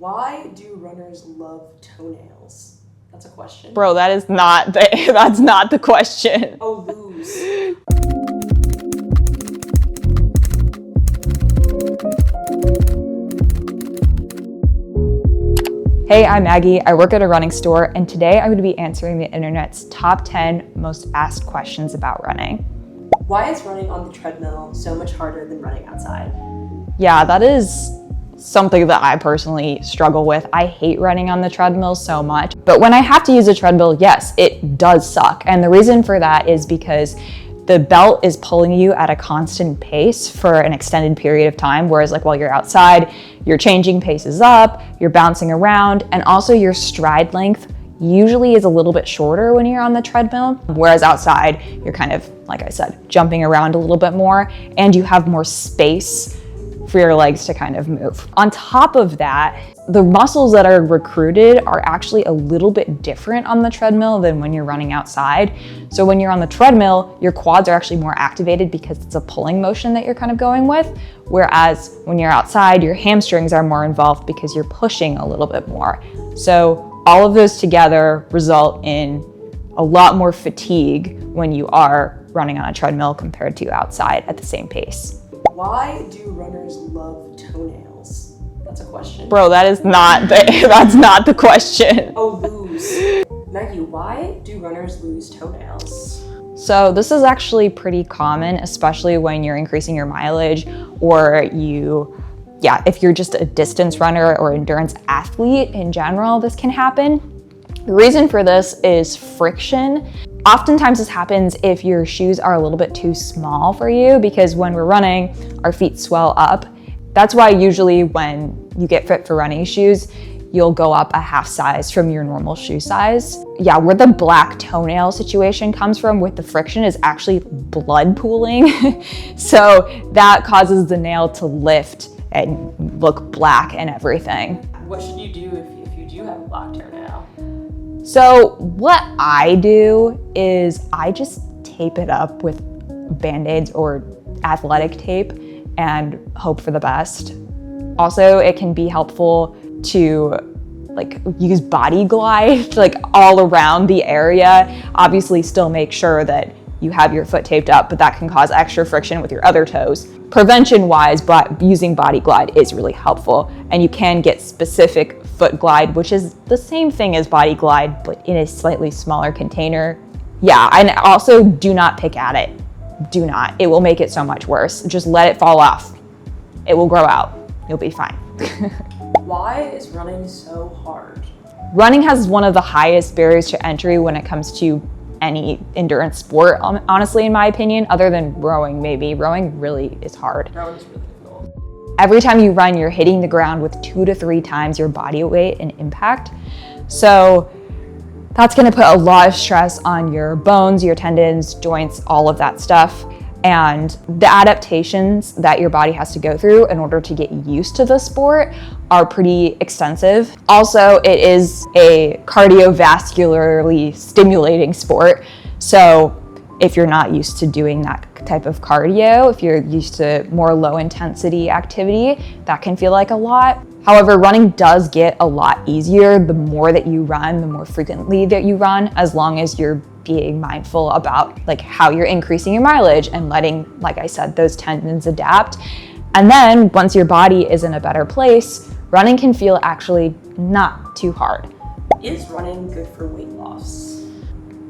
Why do runners love toenails? That's a question. Bro, that's not the question. Oh, lose. Hey, I'm Maggie. I work at a running store, and today I'm going to be answering the internet's top 10 most asked questions about running. Why is running on the treadmill so much harder than running outside? Yeah, that is something that I personally struggle with. I hate running on the treadmill so much, but when I have to use a treadmill, yes, it does suck. And the reason for that is because the belt is pulling you at a constant pace for an extended period of time, whereas like while you're outside, you're changing paces up, you're bouncing around, and also your stride length usually is a little bit shorter when you're on the treadmill, whereas outside, you're kind of, like I said, jumping around a little bit more, and you have more space for your legs to kind of move. On top of that, the muscles that are recruited are actually a little bit different on the treadmill than when you're running outside. So when you're on the treadmill, your quads are actually more activated because it's a pulling motion that you're kind of going with. Whereas when you're outside, your hamstrings are more involved because you're pushing a little bit more. So all of those together result in a lot more fatigue when you are running on a treadmill compared to outside at the same pace. Why do runners love toenails? That's a question. Bro, that's not the question. Oh, lose. Maggie, why do runners lose toenails? So this is actually pretty common, especially when you're increasing your mileage or if you're just a distance runner or endurance athlete in general, this can happen. The reason for this is friction. Oftentimes this happens if your shoes are a little bit too small for you, because when we're running, our feet swell up. That's why usually when you get fit for running shoes, you'll go up a half size from your normal shoe size. Yeah, where the black toenail situation comes from with the friction is actually blood pooling. So that causes the nail to lift and look black and everything. What should you do if you do have a black toenail? So what I do is I just tape it up with Band-Aids or athletic tape and hope for the best. Also, it can be helpful to use body glide all around the area. Obviously still make sure that you have your foot taped up, but that can cause extra friction with your other toes. Prevention-wise, but using body glide is really helpful, and you can get specific foot glide, which is the same thing as body glide, but in a slightly smaller container. Yeah, and also do not pick at it. Do not. It will make it so much worse. Just let it fall off. It will grow out. You'll be fine. Why is running so hard? Running has one of the highest barriers to entry when it comes to any endurance sport, honestly, in my opinion, other than rowing maybe. Rowing really is hard. Rowing is really difficult. Every time you run, you're hitting the ground with 2 to 3 times your body weight and impact. So that's gonna put a lot of stress on your bones, your tendons, joints, all of that stuff. And the adaptations that your body has to go through in order to get used to the sport are pretty extensive. Also, it is a cardiovascularly stimulating sport. So if you're not used to doing that type of cardio, if you're used to more low intensity activity, that can feel like a lot. However, running does get a lot easier the more that you run, the more frequently that you run, as long as you're being mindful about how you're increasing your mileage and letting, like I said, those tendons adapt. And then once your body is in a better place, running can feel actually not too hard. Is running good for weight loss?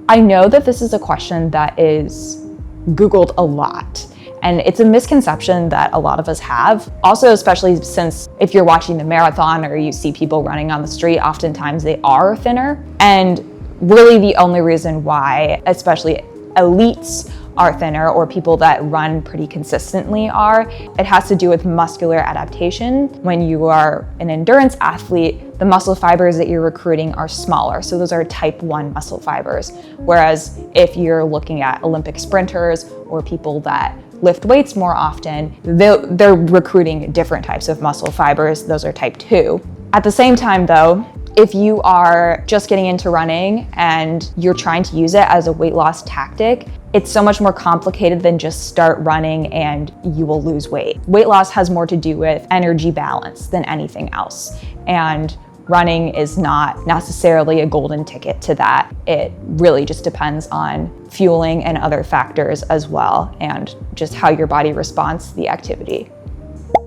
I know that this is a question that is Googled a lot, and it's a misconception that a lot of us have. Also, especially since if you're watching the marathon or you see people running on the street, oftentimes they are thinner. And really the only reason why, especially elites, are thinner, or people that run pretty consistently it has to do with muscular adaptation. When you are an endurance athlete, the muscle fibers that you're recruiting are smaller. So those are type 1 muscle fibers. Whereas if you're looking at Olympic sprinters or people that lift weights more often, they're recruiting different types of muscle fibers. Those are type 2. At the same time though, if you are just getting into running and you're trying to use it as a weight loss tactic, it's so much more complicated than just start running and you will lose weight. Weight loss has more to do with energy balance than anything else. And running is not necessarily a golden ticket to that. It really just depends on fueling and other factors as well, and just how your body responds to the activity.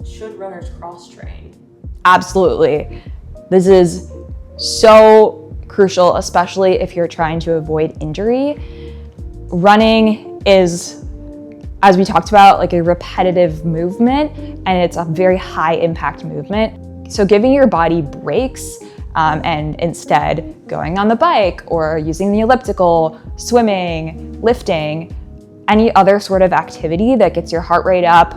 Should runners cross-train? Absolutely. This is so crucial, especially if you're trying to avoid injury. Running is, as we talked about, like a repetitive movement, and it's a very high impact movement. So giving your body breaks and instead going on the bike or using the elliptical, swimming, lifting, any other sort of activity that gets your heart rate up,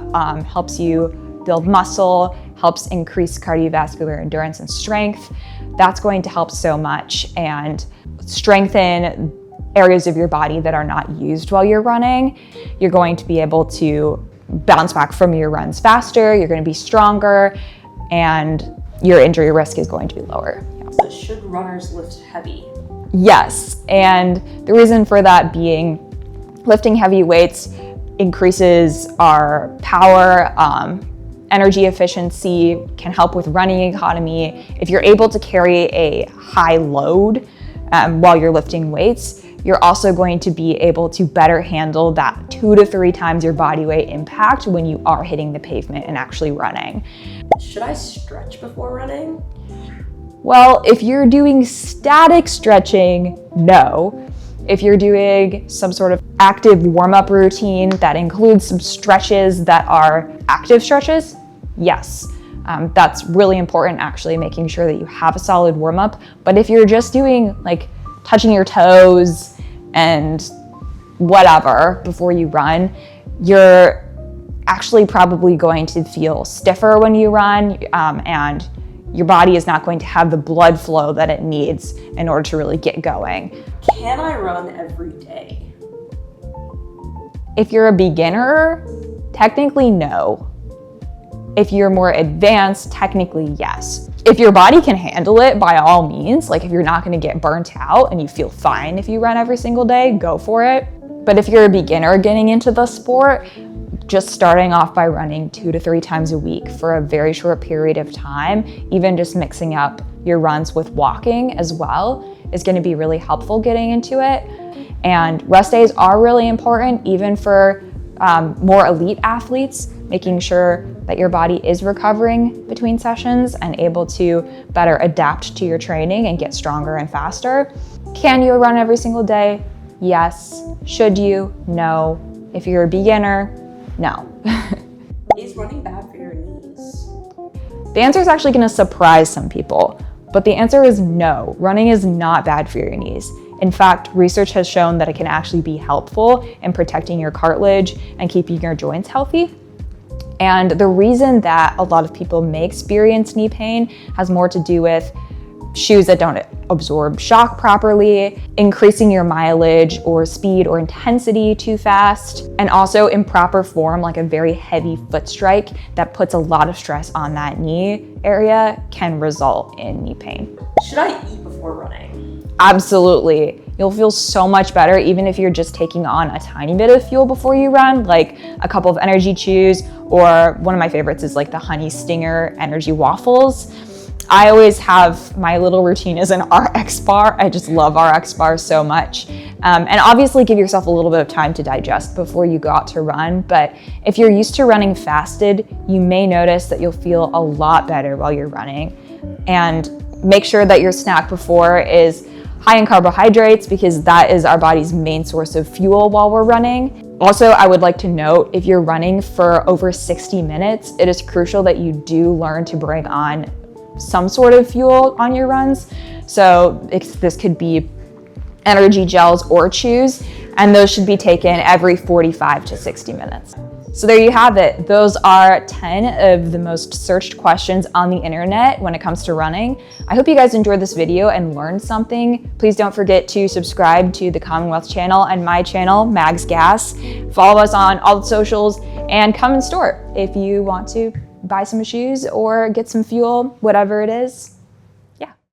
helps you build muscle, helps increase cardiovascular endurance and strength, that's going to help so much and strengthen areas of your body that are not used while you're running. You're going to be able to bounce back from your runs faster, you're going to be stronger, and your injury risk is going to be lower. So should runners lift heavy? Yes, and the reason for that being lifting heavy weights increases our power, energy efficiency, can help with running economy. If you're able to carry a high load while you're lifting weights, you're also going to be able to better handle that 2 to 3 times your body weight impact when you are hitting the pavement and actually running. Should I stretch before running? Well, if you're doing static stretching, no. If you're doing some sort of active warm-up routine that includes some stretches that are active stretches, yes. That's really important, actually, making sure that you have a solid warm-up. But if you're just doing like touching your toes and whatever before you run, you're actually probably going to feel stiffer when you run, and your body is not going to have the blood flow that it needs in order to really get going. Can I run every day? If you're a beginner, technically no. If you're more advanced, technically yes. If your body can handle it, by all means, like if you're not gonna get burnt out and you feel fine if you run every single day, go for it. But if you're a beginner getting into the sport, just starting off by running 2 to 3 times a week for a very short period of time, even just mixing up your runs with walking as well, is gonna be really helpful getting into it. And rest days are really important, even for more elite athletes, making sure that your body is recovering between sessions and able to better adapt to your training and get stronger and faster. Can you run every single day? Yes. Should you? No. If you're a beginner, no. Is running bad for your knees? The answer is actually going to surprise some people, but the answer is no. Running is not bad for your knees. In fact, research has shown that it can actually be helpful in protecting your cartilage and keeping your joints healthy. And the reason that a lot of people may experience knee pain has more to do with shoes that don't absorb shock properly, increasing your mileage or speed or intensity too fast, and also improper form, like a very heavy foot strike that puts a lot of stress on that knee area, can result in knee pain. Should I eat before running? Absolutely. You'll feel so much better even if you're just taking on a tiny bit of fuel before you run, like a couple of energy chews, or one of my favorites is like the Honey Stinger energy waffles. I always have my little routine as an RX bar. I just love RX bars so much. And obviously give yourself a little bit of time to digest before you go out to run. But if you're used to running fasted, you may notice that you'll feel a lot better while you're running. And make sure that your snack before is high in carbohydrates, because that is our body's main source of fuel while we're running. Also, I would like to note, if you're running for over 60 minutes, it is crucial that you do learn to bring on some sort of fuel on your runs. So this could be energy gels or chews, and those should be taken every 45 to 60 minutes. So there you have it. Those are 10 of the most searched questions on the internet when it comes to running. I hope you guys enjoyed this video and learned something. Please don't forget to subscribe to the Commonwealth channel and my channel, Mag's Gas. Follow us on all the socials and come in store if you want to buy some shoes or get some fuel, whatever it is.